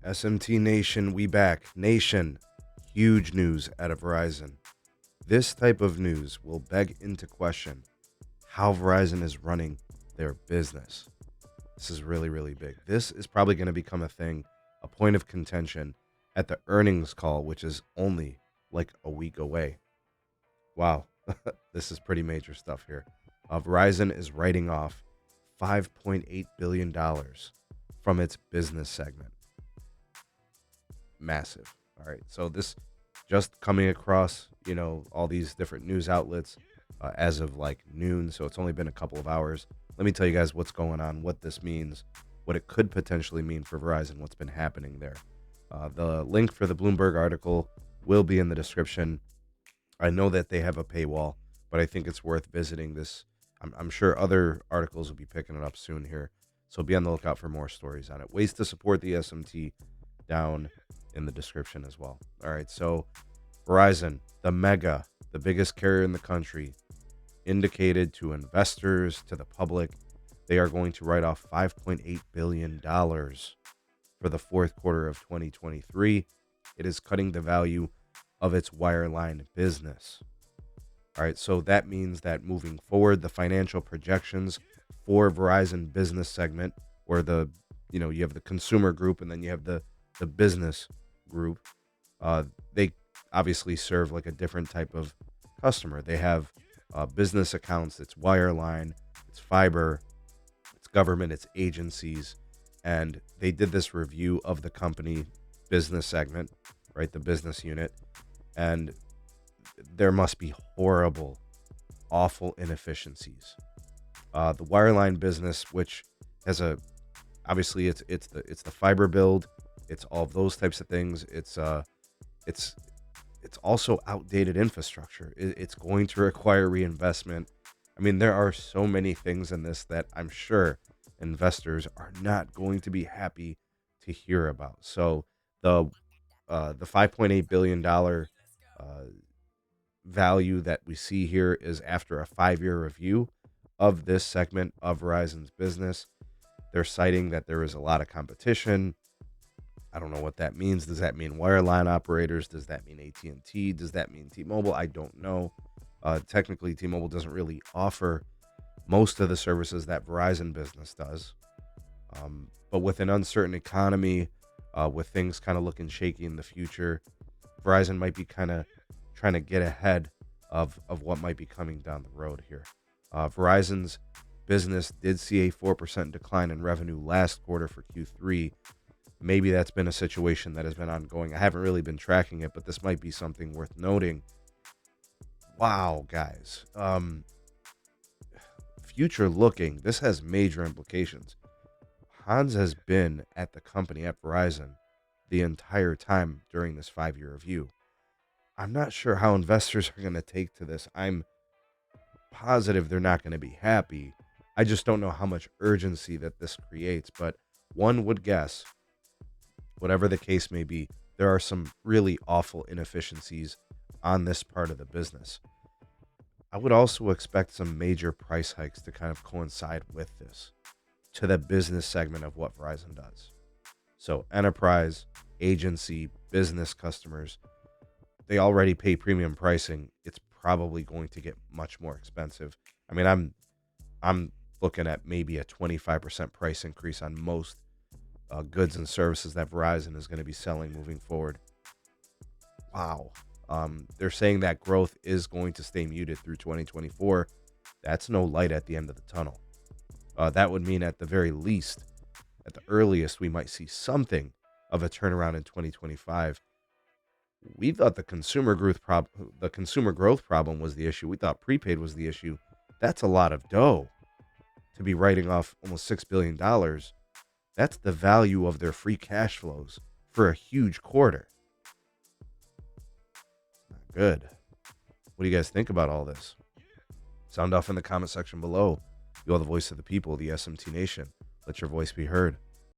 SMT Nation, we back. Nation, huge news out of Verizon. This type of news will beg into question how Verizon is running their business. This is really, really big. This is probably going to become a thing, a point of contention at the earnings call, which is only like a week away. Wow, this is pretty major stuff here. Verizon is writing off $5.8 billion from its business segment. Massive. All right. So this just coming across, all these different news outlets as of like noon. So it's only been a couple of hours. Let me tell you guys what's going on, what this means, what it could potentially mean for Verizon, what's been happening there. The link for the Bloomberg article will be in the description. I know that they have a paywall, but I think it's worth visiting this. I'm sure other articles will be picking it up soon here. So be on the lookout for more stories on it. Ways to support the SMT down in the description as well. All right, so Verizon, the biggest carrier in the country, indicated to investors, to the public, they are going to write off $5.8 billion for the fourth quarter of 2023. It is cutting the value of its wireline business. All right, so that means that moving forward, the financial projections for Verizon business segment, or you have the consumer group and then you have the business group. They obviously serve like a different type of customer. They have business accounts, it's wireline, it's fiber, it's government, it's agencies. And they did this review of the company business segment, right? The business unit. And there must be horrible, awful inefficiencies. The wireline business, which has obviously it's the fiber build, it's all of those types of things. It's also outdated infrastructure. It's going to require reinvestment. I mean, there are so many things in this that I'm sure investors are not going to be happy to hear about. So the $5.8 billion value that we see here is after a 5-year review of this segment of Verizon's business. They're citing that there is a lot of competition. I don't know what that means. Does that mean wireline operators? Does that mean AT&T? Does that mean T-Mobile? I don't know. Technically, T-Mobile doesn't really offer most of the services that Verizon business does. But with an uncertain economy, with things kind of looking shaky in the future, Verizon might be kind of trying to get ahead of what might be coming down the road here. Verizon's business did see a 4% decline in revenue last quarter for Q3. Maybe that's been a situation that has been ongoing. I haven't really been tracking it, but this might be something worth noting. Wow, guys. Future looking, this has major implications. Hans has been at the company, at Verizon, the entire time during this 5-year review. I'm not sure how investors are going to take to this. I'm positive they're not going to be happy. I just don't know how much urgency that this creates, but one would guess, whatever the case may be, there are some really awful inefficiencies on this part of the business. I would also expect some major price hikes to kind of coincide with this to the business segment of what Verizon does. So enterprise, agency, business customers, they already pay premium pricing. It's probably going to get much more expensive. I mean, I'm looking at maybe a 25% price increase on most goods and services that Verizon is going to be selling moving forward. Wow. They're saying that growth is going to stay muted through 2024. That's no light at the end of the tunnel. That would mean at the very least, at the earliest, we might see something of a turnaround in 2025. We thought the consumer growth problem was the issue. We thought prepaid was the issue. That's a lot of dough to be writing off almost $6 billion. That's the value of their free cash flows for a huge quarter. Not good. What do you guys think about all this? Sound off in the comment section below. You are the voice of the people, the SMT Nation. Let your voice be heard.